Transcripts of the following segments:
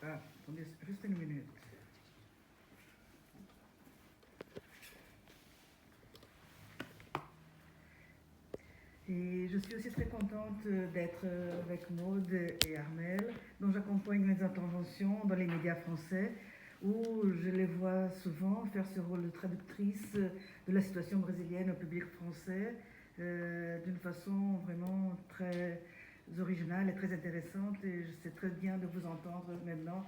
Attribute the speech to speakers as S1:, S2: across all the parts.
S1: Attendez juste une minute. Et je suis aussi très contente d'être avec Maud et Armel, dont j'accompagne mes interventions dans les médias français, où je les vois souvent faire ce rôle de traductrice de la situation brésilienne au public français, d'une façon vraiment très originale et très intéressante. Et c'est très bien de vous entendre maintenant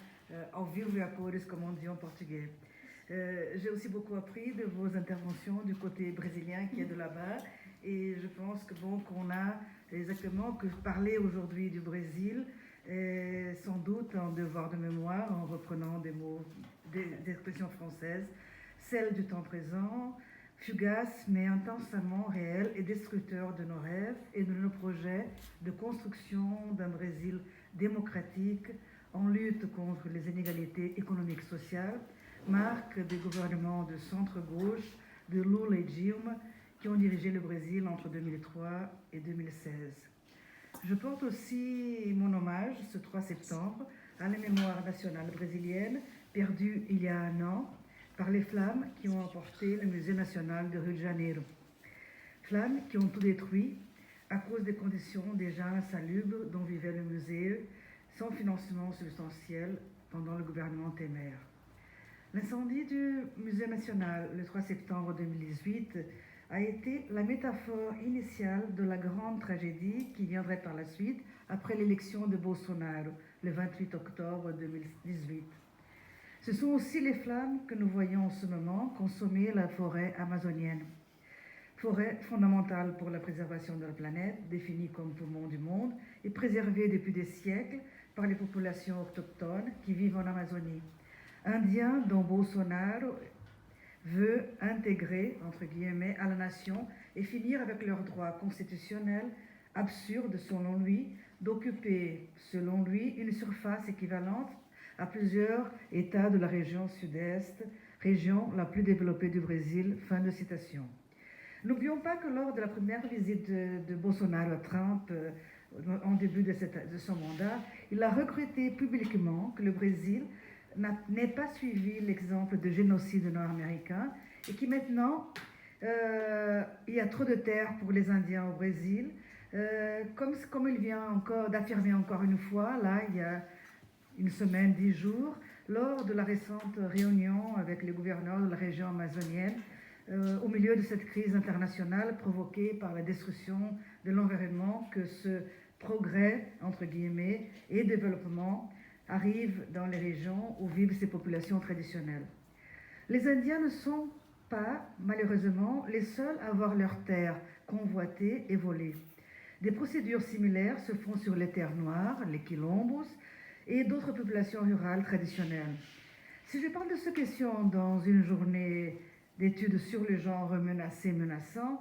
S1: ao vivo e a cores, comme on dit en portugais. J'ai aussi beaucoup appris de vos interventions du côté brésilien qui est de là-bas. Et je pense que qu'on a exactement que parler aujourd'hui du Brésil est sans doute un devoir de mémoire en reprenant des mots, des expressions françaises, celles du temps présent, fugaces mais intensément réelles et destructeurs de nos rêves et de nos projets de construction d'un Brésil démocratique en lutte contre les inégalités économiques et sociales, marque des gouvernements de centre-gauche, de Lula et Dilma, qui ont dirigé le Brésil entre 2003 et 2016. Je porte aussi mon hommage ce 3 septembre à la mémoire nationale brésilienne perdue il y a un an par les flammes qui ont emporté le Musée national de Rio de Janeiro. Flammes qui ont tout détruit à cause des conditions déjà insalubres dont vivait le musée, sans financement substantiel pendant le gouvernement Temer. L'incendie du Musée national le 3 septembre 2018 a été la métaphore initiale de la grande tragédie qui viendrait par la suite après l'élection de Bolsonaro le 28 octobre 2018. Ce sont aussi les flammes que nous voyons en ce moment consommer la forêt amazonienne. Forêt fondamentale pour la préservation de la planète, définie comme poumon du monde et préservée depuis des siècles par les populations autochtones qui vivent en Amazonie. Indiens dont Bolsonaro veut intégrer, entre guillemets, à la nation et finir avec leur droit constitutionnel absurde, selon lui, d'occuper, selon lui, une surface équivalente à plusieurs États de la région sud-est, région la plus développée du Brésil. Fin de citation. N'oublions pas que lors de la première visite de Bolsonaro à Trump, en début de son mandat, il a regretté publiquement que le Brésil n'ait pas suivi l'exemple de génocide nord-américain et qui maintenant, il y a trop de terre pour les Indiens au Brésil, comme il vient encore d'affirmer encore une fois, là, il y a une semaine, 10 jours, lors de la récente réunion avec les gouverneurs de la région amazonienne, au milieu de cette crise internationale provoquée par la destruction de l'environnement, que ce progrès, entre guillemets, et développement arrive dans les régions où vivent ces populations traditionnelles. Les Indiens ne sont pas, malheureusement, les seuls à voir leurs terres convoitées et volées. Des procédures similaires se font sur les terres noires, les quilombos, et d'autres populations rurales traditionnelles. Si je parle de ces questions dans une journée d'études sur le genre menacé, menaçant,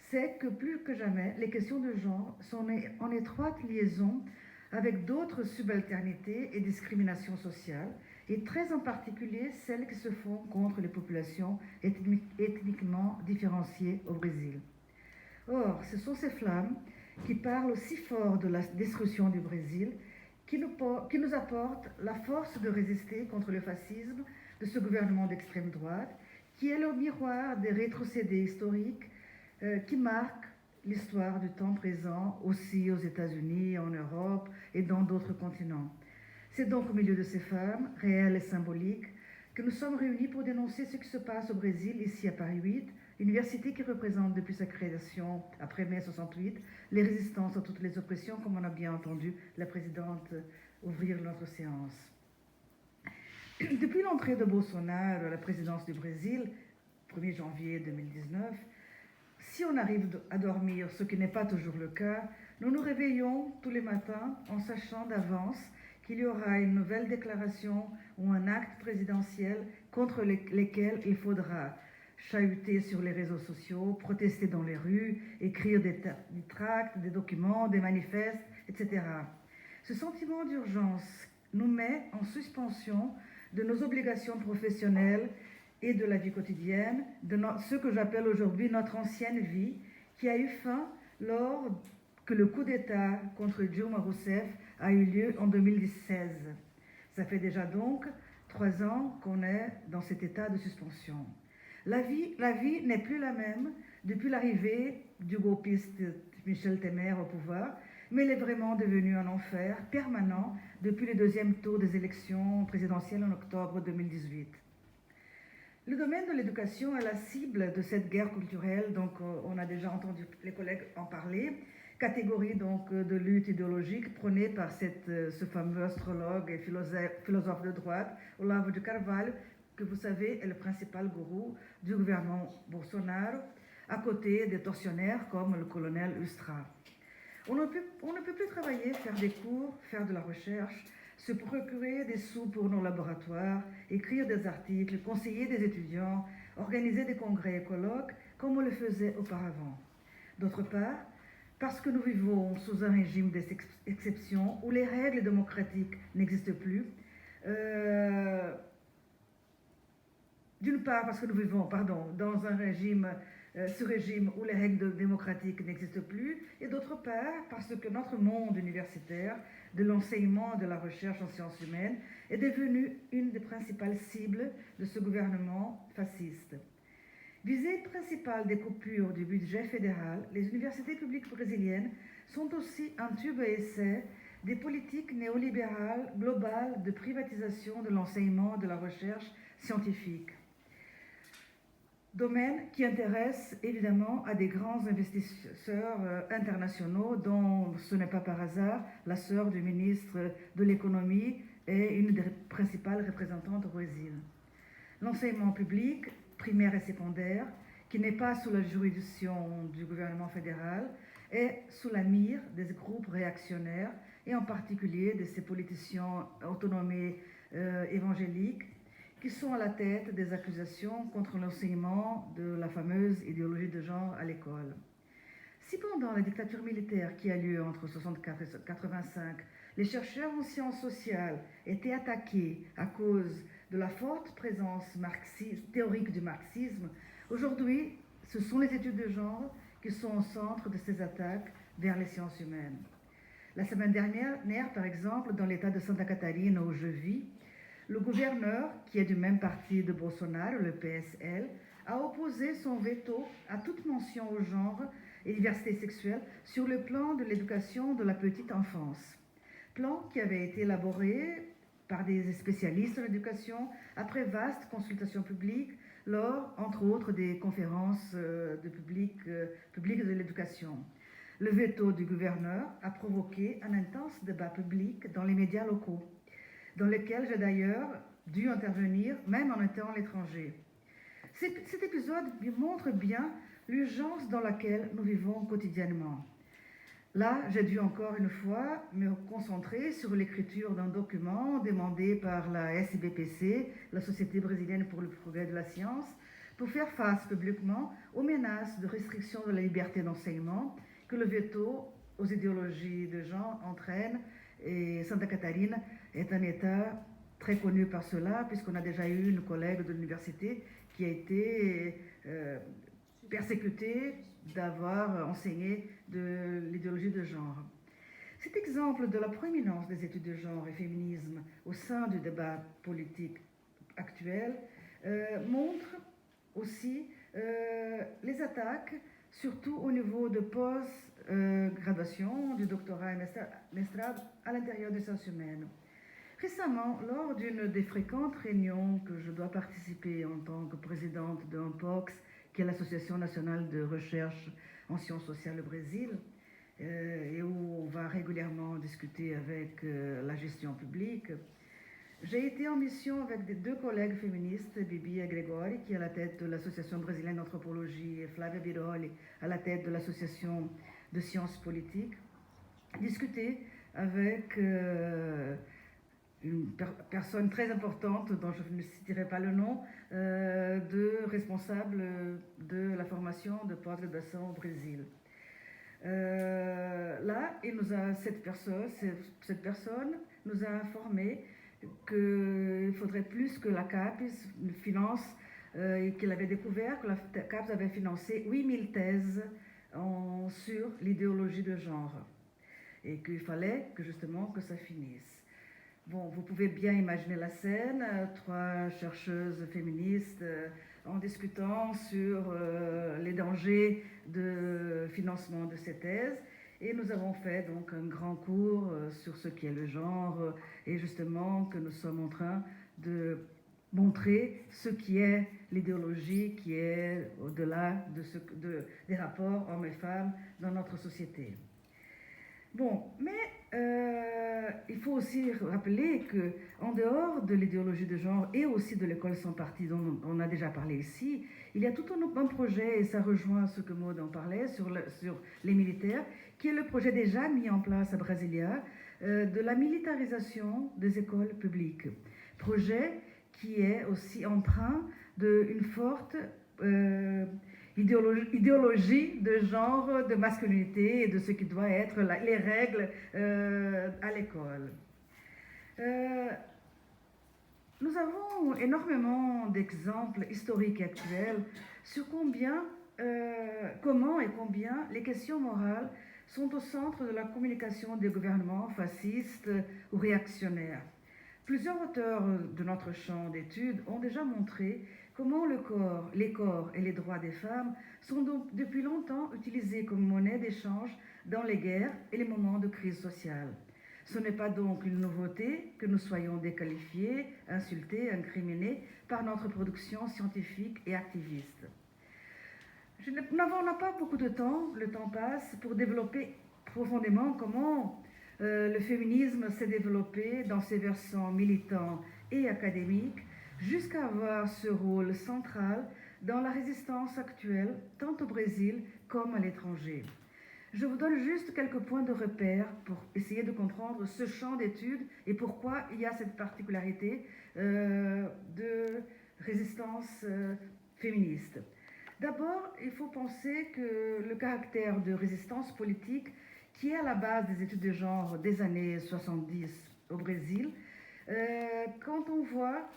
S1: c'est que plus que jamais, les questions de genre sont en étroite liaison avec d'autres subalternités et discriminations sociales, et très en particulier celles qui se font contre les populations ethniquement différenciées au Brésil. Or, ce sont ces flammes qui parlent aussi fort de la destruction du Brésil, qui nous apportent la force de résister contre le fascisme de ce gouvernement d'extrême droite, qui est le miroir des rétrocédés historiques qui marquent l'histoire du temps présent aussi aux États-Unis, en Europe et dans d'autres continents. C'est donc au milieu de ces femmes, réelles et symboliques, que nous sommes réunis pour dénoncer ce qui se passe au Brésil, ici à Paris 8, université qui représente depuis sa création, après mai 68, les résistances à toutes les oppressions, comme on a bien entendu la présidente ouvrir notre séance. Depuis l'entrée de Bolsonaro à la présidence du Brésil, 1er janvier 2019, si on arrive à dormir, ce qui n'est pas toujours le cas, nous nous réveillons tous les matins en sachant d'avance qu'il y aura une nouvelle déclaration ou un acte présidentiel contre lesquels il faudra chahuter sur les réseaux sociaux, protester dans les rues, écrire des tracts, des documents, des manifestes, etc. Ce sentiment d'urgence nous met en suspension de nos obligations professionnelles et de la vie quotidienne, de ce que j'appelle aujourd'hui notre ancienne vie, qui a eu fin lors que le coup d'État contre Dilma Rousseff a eu lieu en 2016. Ça fait déjà donc 3 ans qu'on est dans cet état de suspension. La vie n'est plus la même depuis l'arrivée du gaulliste Michel Temer au pouvoir, mais elle est vraiment devenue un enfer permanent depuis le deuxième tour des élections présidentielles en octobre 2018. Le domaine de l'éducation est la cible de cette guerre culturelle, donc on a déjà entendu les collègues en parler, catégorie donc de lutte idéologique prônée par ce fameux astrologue et philosophe de droite, Olavo de Carvalho, que vous savez est le principal gourou du gouvernement Bolsonaro, à côté des tortionnaires comme le colonel Ustra. On ne peut plus travailler, faire des cours, faire de la recherche, se procurer des sous pour nos laboratoires, écrire des articles, conseiller des étudiants, organiser des congrès et colloques comme on le faisait auparavant. D'autre part, parce que nous vivons sous un régime d'exception où les règles démocratiques n'existent plus, d'une part parce que nous vivons dans un régime ce régime où les règles démocratiques n'existent plus, et d'autre part parce que notre monde universitaire, de l'enseignement et de la recherche en sciences humaines, est devenu une des principales cibles de ce gouvernement fasciste. Visée principale des coupures du budget fédéral, les universités publiques brésiliennes sont aussi un tube à essai des politiques néolibérales globales de privatisation de l'enseignement et de la recherche scientifique. Domaine qui intéresse évidemment à des grands investisseurs internationaux dont ce n'est pas par hasard la sœur du ministre de l'économie et une des principales représentantes au Brésil. L'enseignement public, primaire et secondaire, qui n'est pas sous la juridiction du gouvernement fédéral, est sous la mire des groupes réactionnaires et en particulier de ces politiciens autonomés évangéliques qui sont à la tête des accusations contre l'enseignement de la fameuse idéologie de genre à l'école. Si pendant la dictature militaire qui a lieu entre 1964 et 1985, les chercheurs en sciences sociales étaient attaqués à cause de la forte présence théorique du marxisme, aujourd'hui, ce sont les études de genre qui sont au centre de ces attaques vers les sciences humaines. La semaine dernière, par exemple, dans l'état de Santa Catarina où je vis, le gouverneur, qui est du même parti de Bolsonaro, le PSL, a opposé son veto à toute mention au genre et diversité sexuelle sur le plan de l'éducation de la petite enfance. Plan qui avait été élaboré par des spécialistes en éducation après vaste consultation publique lors, entre autres, des conférences publiques de l'éducation. Le veto du gouverneur a provoqué un intense débat public dans les médias locaux, dans lequel j'ai d'ailleurs dû intervenir, même en étant à l'étranger. Cet épisode montre bien l'urgence dans laquelle nous vivons quotidiennement. Là, j'ai dû encore une fois me concentrer sur l'écriture d'un document demandé par la SIBPC, la Société brésilienne pour le progrès de la science, pour faire face publiquement aux menaces de restriction de la liberté d'enseignement que le veto aux idéologies de genre entraîne. Et Santa Catarina est un État très connu par cela, puisqu'on a déjà eu une collègue de l'université qui a été persécutée d'avoir enseigné de l'idéologie de genre. Cet exemple de la proéminence des études de genre et féminisme au sein du débat politique actuel montre aussi les attaques, surtout au niveau de post-graduation, du doctorat et mestrade à l'intérieur des sciences humaines. Récemment, lors d'une des fréquentes réunions que je dois participer en tant que présidente de ANPOX, qui est l'Association nationale de recherche en sciences sociales au Brésil, et où on va régulièrement discuter avec la gestion publique, j'ai été en mission avec deux collègues féministes, Bibi et Gregori, qui est à la tête de l'Association brésilienne d'anthropologie, et Flavia Biroli, à la tête de l'Association de sciences politiques, discuter avec une personne très importante, dont je ne citerai pas le nom, de responsable de la formation de post-graduation au Brésil. Là, cette personne nous a informé qu'il faudrait plus que la CAPES finance, et qu'il avait découvert que la CAPES avait financé 8000 thèses sur l'idéologie de genre et qu'il fallait justement que ça finisse. Bon, vous pouvez bien imaginer la scène, trois chercheuses féministes en discutant sur les dangers de financement de ces thèses. Et nous avons fait donc un grand cours sur ce qu'est le genre et justement que nous sommes en train de montrer ce qui est l'idéologie qui est au-delà des rapports hommes et femmes dans notre société. Bon, mais il faut aussi rappeler qu'en dehors de l'idéologie de genre et aussi de l'école sans parti dont on a déjà parlé ici, il y a tout un projet, et ça rejoint ce que Maud en parlait, sur les militaires, qui est le projet déjà mis en place à Brasilia de la militarisation des écoles publiques. Projet qui est aussi empreint d'une forte idéologie de genre, de masculinité et de ce qui doit être les règles à l'école. Nous avons énormément d'exemples historiques et actuels sur comment et combien les questions morales sont au centre de la communication des gouvernements fascistes ou réactionnaires. Plusieurs auteurs de notre champ d'études ont déjà montré comment les corps et les droits des femmes sont donc depuis longtemps utilisés comme monnaie d'échange dans les guerres et les moments de crise sociale. Ce n'est pas donc une nouveauté que nous soyons déqualifiés, insultés, incriminés par notre production scientifique et activiste. Nous n'avons pas beaucoup de temps, le temps passe, pour développer profondément comment le féminisme s'est développé dans ses versants militants et académiques jusqu'à avoir ce rôle central dans la résistance actuelle, tant au Brésil comme à l'étranger. Je vous donne juste quelques points de repère pour essayer de comprendre ce champ d'études et pourquoi il y a cette particularité de résistance féministe. D'abord, il faut penser que le caractère de résistance politique qui est à la base des études de genre des années 70 au Brésil, quand on voit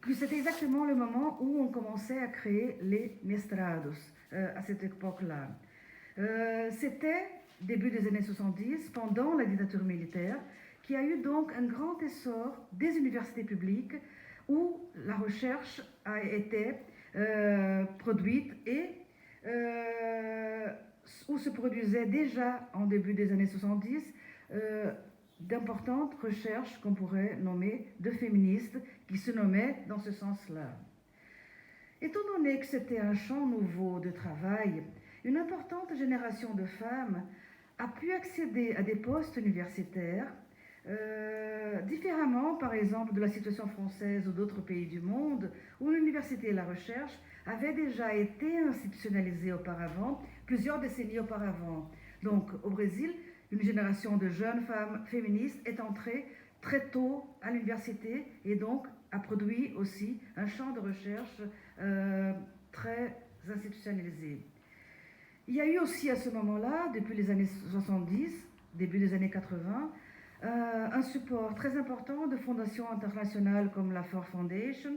S1: que c'était exactement le moment où on commençait à créer les mestrados à cette époque-là. C'était début des années 70, pendant la dictature militaire, qui a eu donc un grand essor des universités publiques où la recherche a été produite et où se produisaient déjà en début des années 70 d'importantes recherches qu'on pourrait nommer de féministes qui se nommaient dans ce sens-là. Étant donné que c'était un champ nouveau de travail, une importante génération de femmes a pu accéder à des postes universitaires différemment, par exemple, de la situation française ou d'autres pays du monde, où l'université et la recherche avaient déjà été institutionnalisées auparavant, plusieurs décennies auparavant. Donc, au Brésil, une génération de jeunes femmes féministes est entrée très tôt à l'université et donc a produit aussi un champ de recherche très institutionnalisé. Il y a eu aussi à ce moment-là, depuis les années 70, début des années 80, un support très important de fondations internationales comme la Ford Foundation,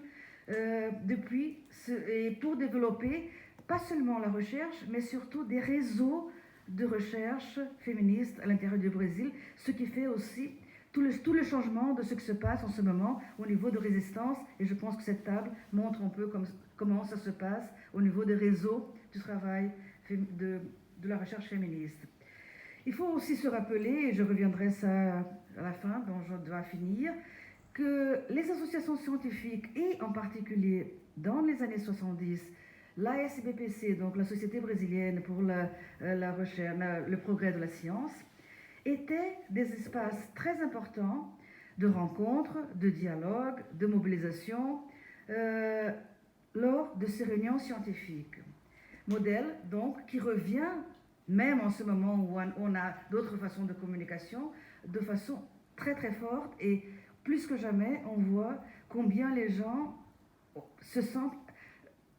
S1: et pour développer pas seulement la recherche, mais surtout des réseaux de recherche féministe à l'intérieur du Brésil, ce qui fait aussi tout le changement de ce qui se passe en ce moment au niveau de résistance, et je pense que cette table montre un peu comment ça se passe au niveau des réseaux du travail de la recherche féministe. Il faut aussi se rappeler, et je reviendrai ça à la fin, dont je dois finir, que les associations scientifiques, et en particulier dans les années 70, l'ASBPC, donc la Société brésilienne pour la recherche, le progrès de la science, étaient des espaces très importants de rencontres, de dialogues, de mobilisation lors de ces réunions scientifiques. Modèle, donc, qui revient, même en ce moment où on a d'autres façons de communication, de façon très très forte, et plus que jamais, on voit combien les gens se sentent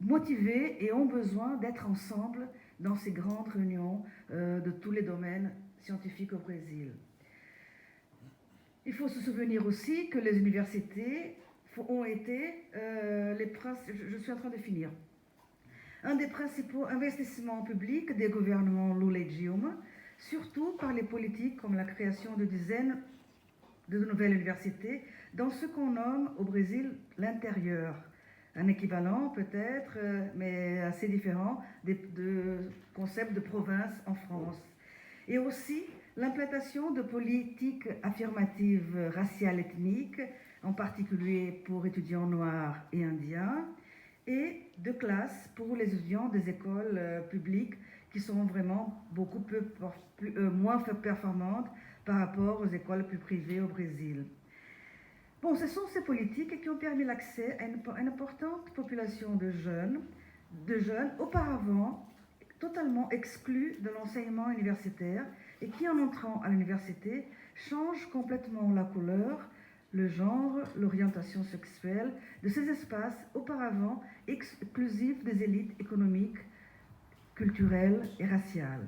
S1: motivés et ont besoin d'être ensemble dans ces grandes réunions de tous les domaines scientifiques au Brésil. Il faut se souvenir aussi que les universités ont été je suis en train de finir. un des principaux investissements publics des gouvernements Lula et Dilma, surtout par les politiques comme la création de dizaines de nouvelles universités dans ce qu'on nomme au Brésil l'intérieur. Un équivalent peut-être, mais assez différent de concept de province en France. Et aussi l'implantation de politiques affirmatives raciales ethniques, en particulier pour étudiants noirs et indiens, et de classe pour les étudiants des écoles publiques qui sont vraiment beaucoup moins performantes par rapport aux écoles plus privées au Brésil. Bon, ce sont ces politiques qui ont permis l'accès à une importante population de jeunes auparavant totalement exclus de l'enseignement universitaire et qui, en entrant à l'université, changent complètement la couleur, le genre, l'orientation sexuelle de ces espaces auparavant exclusifs des élites économiques, culturelles et raciales.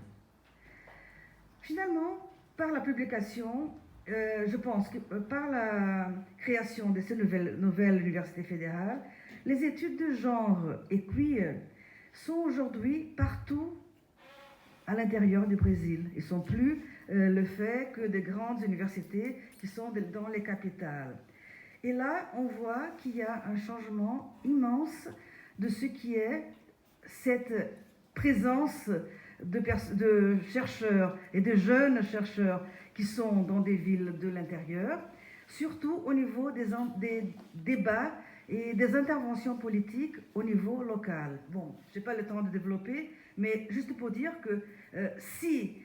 S1: Finalement, par la publication, je pense que par la création de ces nouvelles universités fédérales, les études de genre et queer sont aujourd'hui partout à l'intérieur du Brésil. Ils ne sont plus le fait que des grandes universités qui sont dans les capitales. Et là, on voit qu'il y a un changement immense de ce qui est cette présence de chercheurs et de jeunes chercheurs qui sont dans des villes de l'intérieur, surtout au niveau des débats et des interventions politiques au niveau local. Bon, je n'ai pas le temps de développer, mais juste pour dire que si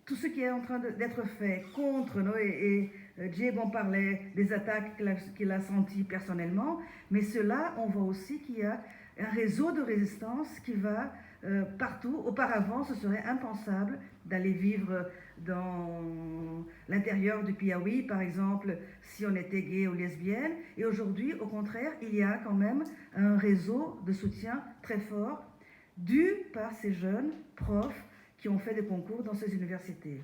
S1: tout ce qui est en train d'être fait contre Noé et Diego en parlait des attaques qu'il a senties personnellement, mais cela, on voit aussi qu'il y a un réseau de résistance qui va partout. Auparavant, ce serait impensable d'aller vivre dans l'intérieur du Piauí, par exemple, si on était gay ou lesbienne. Et aujourd'hui, au contraire, il y a quand même un réseau de soutien très fort dû par ces jeunes profs qui ont fait des concours dans ces universités.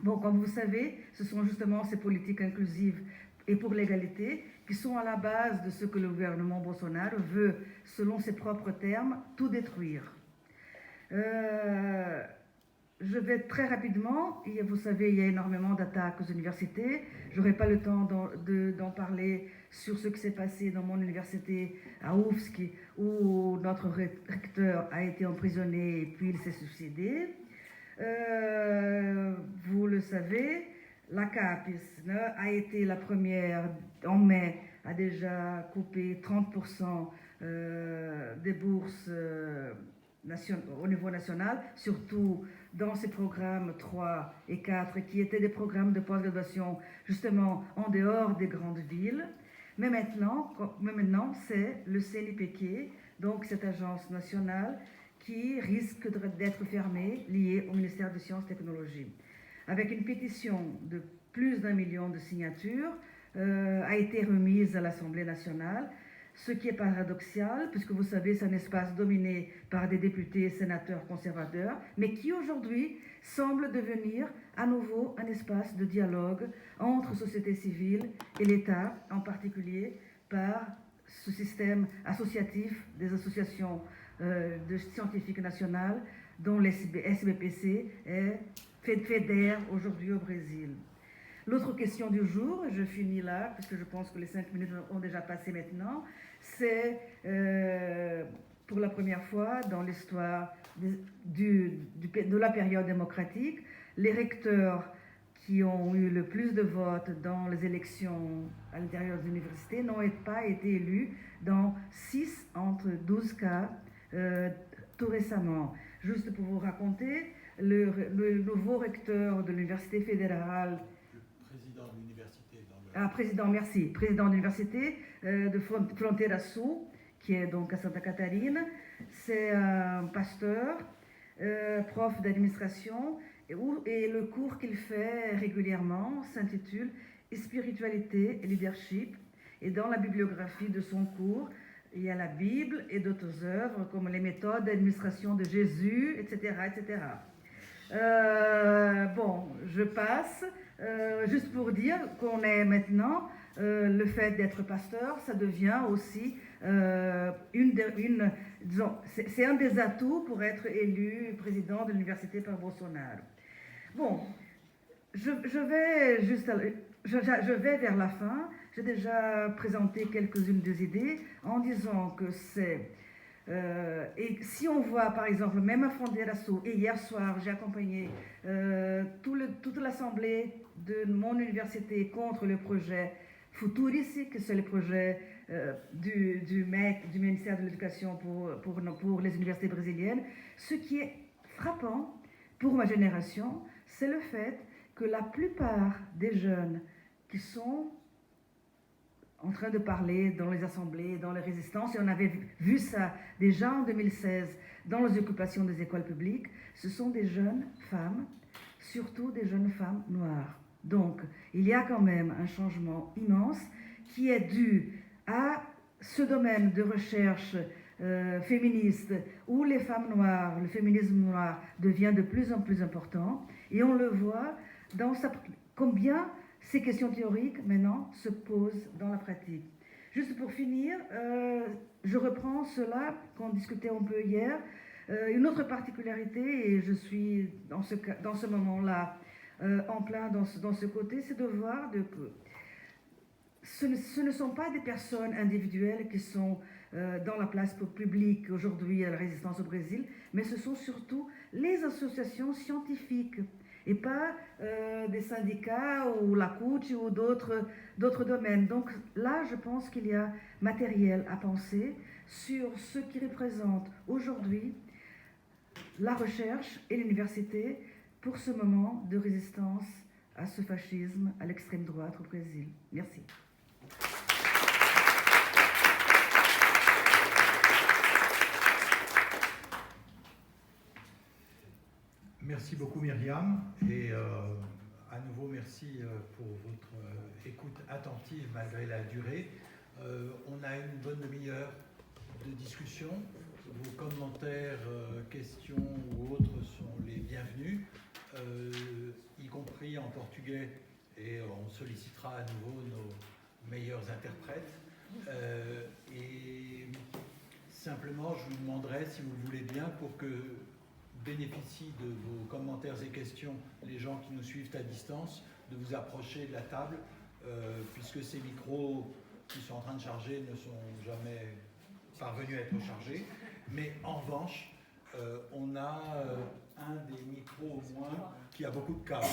S1: Bon, comme vous savez, ce sont justement ces politiques inclusives et pour l'égalité qui sont à la base de ce que le gouvernement Bolsonaro veut, selon ses propres termes, tout détruire. Je vais très rapidement, vous savez, il y a énormément d'attaques aux universités. Je n'aurai pas le temps d'en parler sur ce qui s'est passé dans mon université à Ufsky, où notre recteur a été emprisonné et puis il s'est suicidé. Vous le savez, la CAPES a été la première, en mai, a déjà coupé 30% des bourses au niveau national, surtout dans ces programmes 3 et 4, qui étaient des programmes de post-graduation justement en dehors des grandes villes. Mais maintenant c'est le CNIPq, donc cette agence nationale, qui risque d'être fermée, liée au ministère des Sciences et Technologies. Avec une pétition de plus d'1 million de signatures, a été remise à l'Assemblée nationale, ce qui est paradoxal, puisque vous savez, c'est un espace dominé par des députés et sénateurs conservateurs, mais qui aujourd'hui semble devenir à nouveau un espace de dialogue entre société civile et l'État, en particulier par ce système associatif des associations de scientifiques nationales, dont l'SBPC fédère aujourd'hui au Brésil. L'autre question du jour, je finis là, puisque je pense que les 5 minutes ont déjà passé maintenant, c'est pour la première fois dans l'histoire de la période démocratique, les recteurs qui ont eu le plus de votes dans les élections à l'intérieur de l'université n'ont pas été élus dans 6 entre 12 cas tout récemment. Juste pour vous raconter, le nouveau recteur de l'université fédérale, président de l'université de Fronteira Sul, qui est donc à Santa Catarina, c'est un pasteur, prof d'administration, et le cours qu'il fait régulièrement s'intitule Spiritualité et leadership. Et dans la bibliographie de son cours, il y a la Bible et d'autres œuvres comme les méthodes d'administration de Jésus, etc., etc. Bon, je passe, juste pour dire qu'on est maintenant le fait d'être pasteur, ça devient aussi disons, c'est un des atouts pour être élu président de l'université par Bolsonaro. Bon, je vais vers la fin. J'ai déjà présenté quelques-unes des idées en disant que c'est... et si on voit, par exemple, même à Fronteiraçu, et hier soir, j'ai accompagné toute l'assemblée de mon université contre le projet Futurici, que c'est le projet du MEC, du ministère de l'Éducation pour les universités brésiliennes. Ce qui est frappant pour ma génération, c'est le fait que la plupart des jeunes qui sont en train de parler dans les assemblées, dans les résistances, et on avait vu ça déjà en 2016 dans les occupations des écoles publiques, ce sont des jeunes femmes, surtout des jeunes femmes noires. Donc, il y a quand même un changement immense qui est dû à ce domaine de recherche féministe où les femmes noires, le féminisme noir devient de plus en plus important, et on le voit dans combien ces questions théoriques maintenant se posent dans la pratique. Juste pour finir, je reprends cela qu'on discutait un peu hier. Une autre particularité, et je suis dans ce moment-là en plein dans ce côté, c'est de voir que ce ne sont pas des personnes individuelles qui sont dans la place publique aujourd'hui à la résistance au Brésil, mais ce sont surtout les associations scientifiques et pas des syndicats ou la CUT ou d'autres domaines. Donc là, je pense qu'il y a matériel à penser sur ce qui représente aujourd'hui la recherche et l'université pour ce moment de résistance à ce fascisme, à l'extrême droite au Brésil. Merci.
S2: Merci beaucoup Myriam, et à nouveau merci pour votre écoute attentive malgré la durée. On a une bonne demi-heure de discussion. Vos commentaires, questions ou autres sont les bienvenus, y compris en portugais, et on sollicitera à nouveau nos meilleurs interprètes. Et simplement, je vous demanderai, si vous le voulez bien, pour que bénéficient de vos commentaires et questions les gens qui nous suivent à distance, de vous approcher de la table, puisque ces micros qui sont en train de charger ne sont jamais parvenus à être chargés. Mais en revanche, on a un des micros au moins qui a beaucoup de câbles.